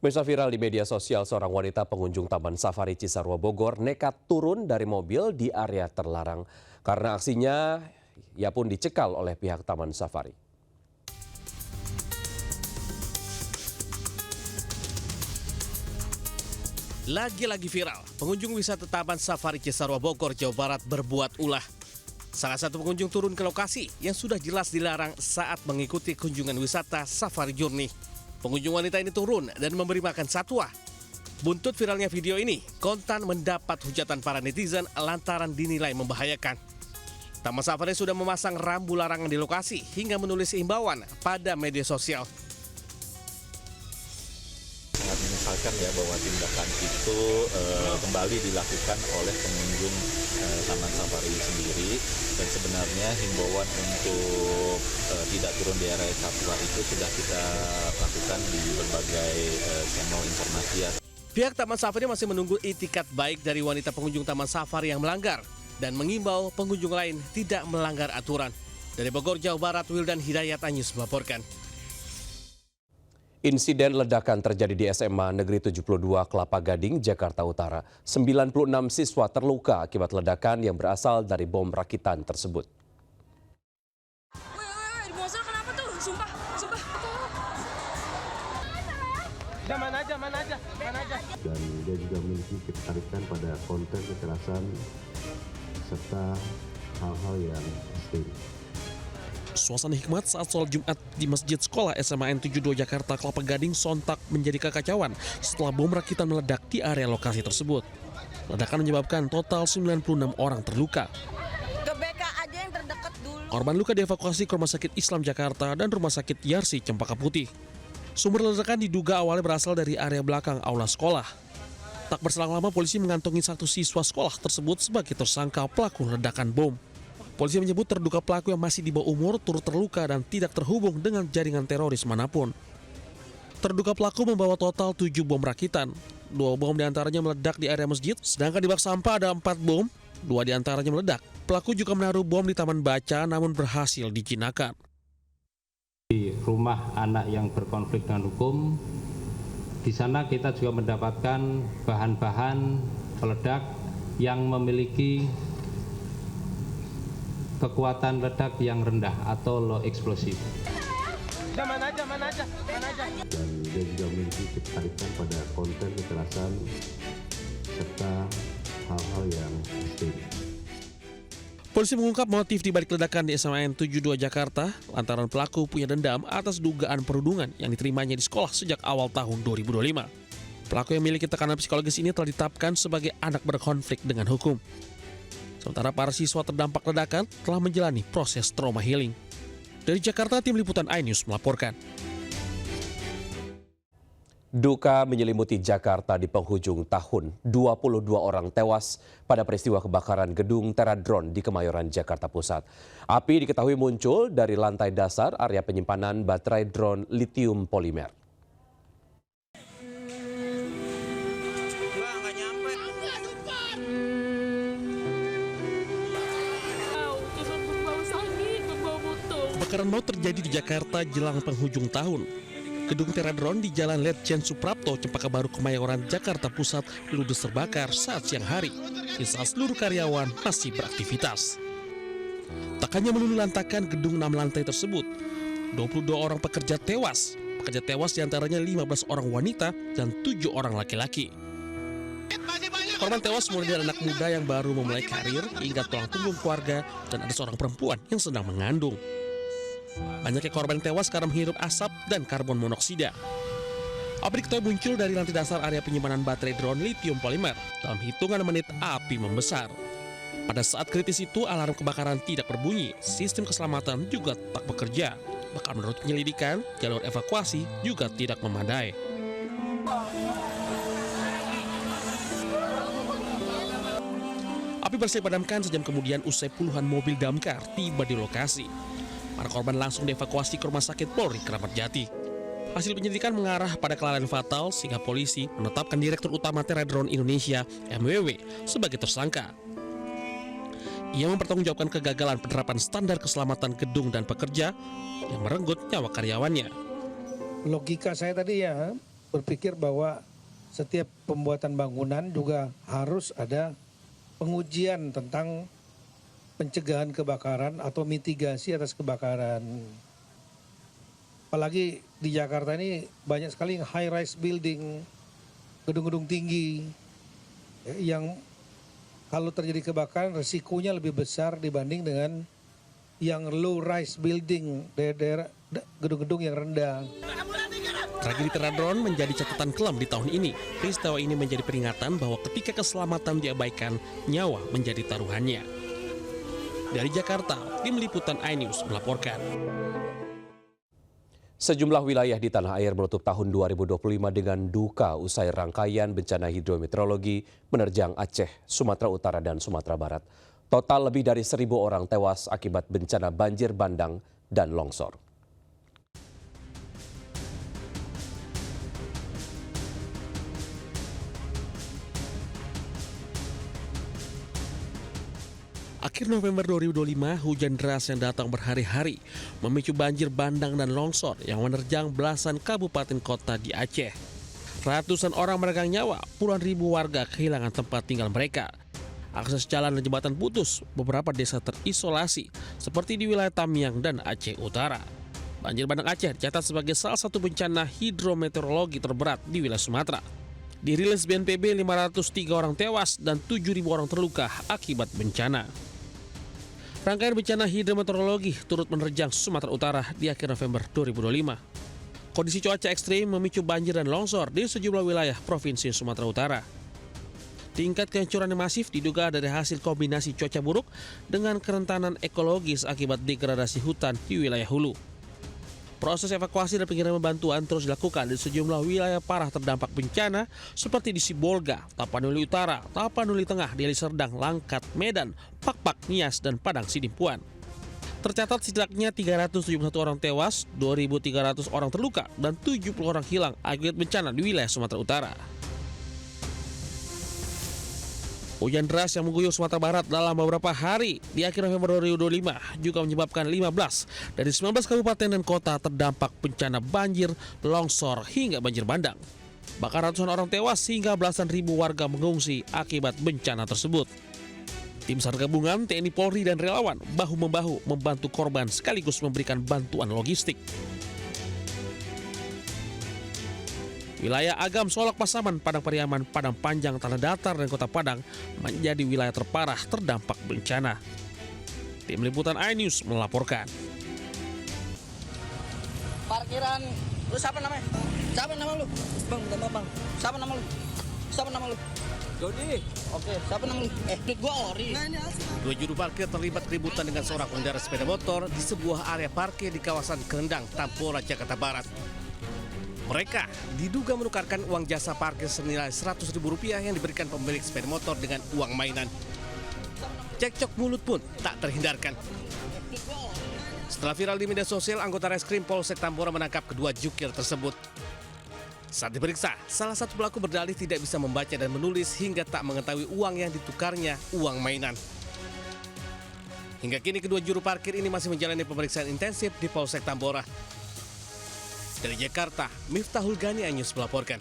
Pemirsa, viral di media sosial, seorang wanita pengunjung Taman Safari Cisarua Bogor nekat turun dari mobil di area terlarang. Karena aksinya, ia pun dicekal oleh pihak Taman Safari. Lagi-lagi viral, pengunjung wisata Taman Safari Cisarua Bogor, Jawa Barat berbuat ulah. Salah satu pengunjung turun ke lokasi yang sudah jelas dilarang saat mengikuti kunjungan wisata Safari Journey. Pengunjung wanita ini turun dan memberi makan satwa. Buntut viralnya video ini, kontan mendapat hujatan para netizen lantaran dinilai membahayakan. Taman Safari sudah memasang rambu larangan di lokasi hingga menulis imbauan pada media sosial. Sangat menyesalkan ya bahwa tindakan itu kembali dilakukan oleh pengunjung Taman Safari sendiri, dan sebenarnya himbauan untuk tidak turun di area satwa itu sudah kita lakukan di berbagai channel informasi ya. Pihak Taman Safari masih menunggu itikat baik dari wanita pengunjung Taman Safari yang melanggar dan mengimbau pengunjung lain tidak melanggar aturan. Dari Bogor, Jawa Barat, Wildan Hidayat Anyus melaporkan. Insiden ledakan terjadi di SMA Negeri 72 Kelapa Gading, Jakarta Utara. 96 siswa terluka akibat ledakan yang berasal dari bom rakitan tersebut. Di bawah kenapa tuh? Sumpah. Mana aja. Dan dia juga memiliki ketertarikan pada konten kekerasan serta hal-hal yang ekstrim. Suasana hikmat saat sholat Jumat di Masjid Sekolah SMA N72 Jakarta Kelapa Gading sontak menjadi kekacauan setelah bom rakitan meledak di area lokasi tersebut. Ledakan menyebabkan total 96 orang terluka. Ke BK aja yang terdekat dulu. Korban luka dievakuasi ke Rumah Sakit Islam Jakarta dan Rumah Sakit Yarsi Cempaka Putih. Sumber ledakan diduga awalnya berasal dari area belakang aula sekolah. Tak berselang lama polisi mengantongi satu siswa sekolah tersebut sebagai tersangka pelaku ledakan bom. Polisi menyebut terduga pelaku yang masih di bawah umur turut terluka dan tidak terhubung dengan jaringan teroris manapun. Terduga pelaku membawa total 7 bom rakitan. 2 bom diantaranya meledak di area masjid, sedangkan di bak sampah ada 4 bom, 2 diantaranya meledak. Pelaku juga menaruh bom di taman baca namun berhasil dijinakan. Di rumah anak yang berkonflik dengan hukum, di sana kita juga mendapatkan bahan-bahan peledak yang memiliki kekuatan ledak yang rendah atau low explosive. Mana aja. Dan dia juga memiliki ketertarikan pada konten kekerasan serta hal-hal yang ekstrim. Polisi mengungkap motif di balik ledakan di SMA N72 Jakarta lantaran pelaku punya dendam atas dugaan perundungan yang diterimanya di sekolah sejak awal tahun 2025. Pelaku yang memiliki tekanan psikologis ini telah ditetapkan sebagai anak berkonflik dengan hukum. Sementara para siswa terdampak ledakan telah menjalani proses trauma healing. Dari Jakarta, tim liputan iNews melaporkan. Duka menyelimuti Jakarta di penghujung tahun. 22 orang tewas pada peristiwa kebakaran gedung Teradron di Kemayoran, Jakarta Pusat. Api diketahui muncul dari lantai dasar area penyimpanan baterai drone litium polimer. Kebakaran maut terjadi di Jakarta jelang penghujung tahun. Gedung Teradron di Jalan Letjen Suprapto, Cempaka Baru, Kemayoran, Jakarta Pusat ludes terbakar saat siang hari, di saat seluruh karyawan masih beraktivitas. Tak hanya melulu lantakan gedung 6 lantai tersebut, 22 orang pekerja tewas. Pekerja tewas diantaranya 15 orang wanita dan 7 orang laki-laki. Korban tewas mulai dari anak muda yang baru memulai karir hingga tulang punggung keluarga dan ada seorang perempuan yang sedang mengandung. Banyaknya korban tewas karena menghirup asap dan karbon monoksida. Api diketahui muncul dari lantai dasar area penyimpanan baterai drone litium polimer. Dalam hitungan menit, api membesar. Pada saat kritis itu, alarm kebakaran tidak berbunyi. Sistem keselamatan juga tak bekerja. Bahkan menurut penyelidikan, jalur evakuasi juga tidak memadai. Api berhasil dipadamkan sejam kemudian usai puluhan mobil damkar tiba di lokasi. Para korban langsung dievakuasi ke Rumah Sakit Polri Kramat Jati. Hasil penyelidikan mengarah pada kelalaian fatal sehingga polisi menetapkan Direktur Utama Teradron Indonesia (MWW) sebagai tersangka. Ia mempertanggungjawabkan kegagalan penerapan standar keselamatan gedung dan pekerja yang merenggut nyawa karyawannya. Logika saya tadi ya, berpikir bahwa setiap pembuatan bangunan juga harus ada pengujian tentang pencegahan kebakaran atau mitigasi atas kebakaran. Apalagi di Jakarta ini banyak sekali yang high rise building, gedung-gedung tinggi yang kalau terjadi kebakaran risikonya lebih besar dibanding dengan yang low rise building, daerah gedung-gedung yang rendah. Tragedi Teradron menjadi catatan kelam di tahun ini. Peristiwa ini menjadi peringatan bahwa ketika keselamatan diabaikan, nyawa menjadi taruhannya. Dari Jakarta, tim liputan iNews melaporkan. Sejumlah wilayah di tanah air menutup tahun 2025 dengan duka usai rangkaian bencana hidrometeorologi menerjang Aceh, Sumatera Utara, dan Sumatera Barat. Total lebih dari 1.000 orang tewas akibat bencana banjir bandang dan longsor. Akhir November 2025, hujan deras yang datang berhari-hari memicu banjir bandang dan longsor yang menerjang belasan kabupaten kota di Aceh. Ratusan orang meregang nyawa, puluhan ribu warga kehilangan tempat tinggal mereka. Akses jalan dan jembatan putus, beberapa desa terisolasi seperti di wilayah Tamiang dan Aceh Utara. Banjir bandang Aceh dicatat sebagai salah satu bencana hidrometeorologi terberat di wilayah Sumatera. Dirilis BNPB 503 orang tewas dan 7.000 orang terluka akibat bencana. Rangkaian bencana hidrometeorologi turut menerjang Sumatera Utara di akhir November 2025. Kondisi cuaca ekstrim memicu banjir dan longsor di sejumlah wilayah Provinsi Sumatera Utara. Tingkat kehancuran yang masif diduga dari hasil kombinasi cuaca buruk dengan kerentanan ekologis akibat degradasi hutan di wilayah hulu. Proses evakuasi dan pengiriman bantuan terus dilakukan di sejumlah wilayah parah terdampak bencana seperti di Sibolga, Tapanuli Utara, Tapanuli Tengah, Deli Serdang, Langkat, Medan, Pakpak, Nias, dan Padang Sidimpuan. Tercatat setidaknya 371 orang tewas, 2.300 orang terluka, dan 70 orang hilang akibat bencana di wilayah Sumatera Utara. Hujan deras yang mengguyur Sumatera Barat dalam beberapa hari di akhir November 2025 juga menyebabkan 15 dari 19 kabupaten dan kota terdampak bencana banjir, longsor, hingga banjir bandang. Bahkan ratusan orang tewas hingga belasan ribu warga mengungsi akibat bencana tersebut. Tim SAR gabungan, TNI Polri, dan relawan bahu-membahu membantu korban sekaligus memberikan bantuan logistik. Wilayah Agam, Solok, Pasaman, Padang Pariaman, Padang Panjang, Tanah Datar, dan Kota Padang menjadi wilayah terparah terdampak bencana. Tim liputan iNews melaporkan. Parkiran, lu siapa namanya? Siapa nama lu? Bang. Siapa nama lu? Siapa nama lu? Dodi. Oke, siapa nama lu? Duit gua ori. Dua juru parkir terlibat keributan dengan seorang pengendara sepeda motor di sebuah area parkir di kawasan Kerendang, Tambora, Jakarta Barat. Mereka diduga menukarkan uang jasa parkir senilai Rp100.000 yang diberikan pemilik sepeda motor dengan uang mainan. Cekcok mulut pun tak terhindarkan. Setelah viral di media sosial, anggota Reskrim Polsek Tambora menangkap kedua jukir tersebut. Saat diperiksa, salah satu pelaku berdalih tidak bisa membaca dan menulis hingga tak mengetahui uang yang ditukarnya uang mainan. Hingga kini kedua juru parkir ini masih menjalani pemeriksaan intensif di Polsek Tambora. Dari Jakarta, Miftahul Ghani, iNews melaporkan.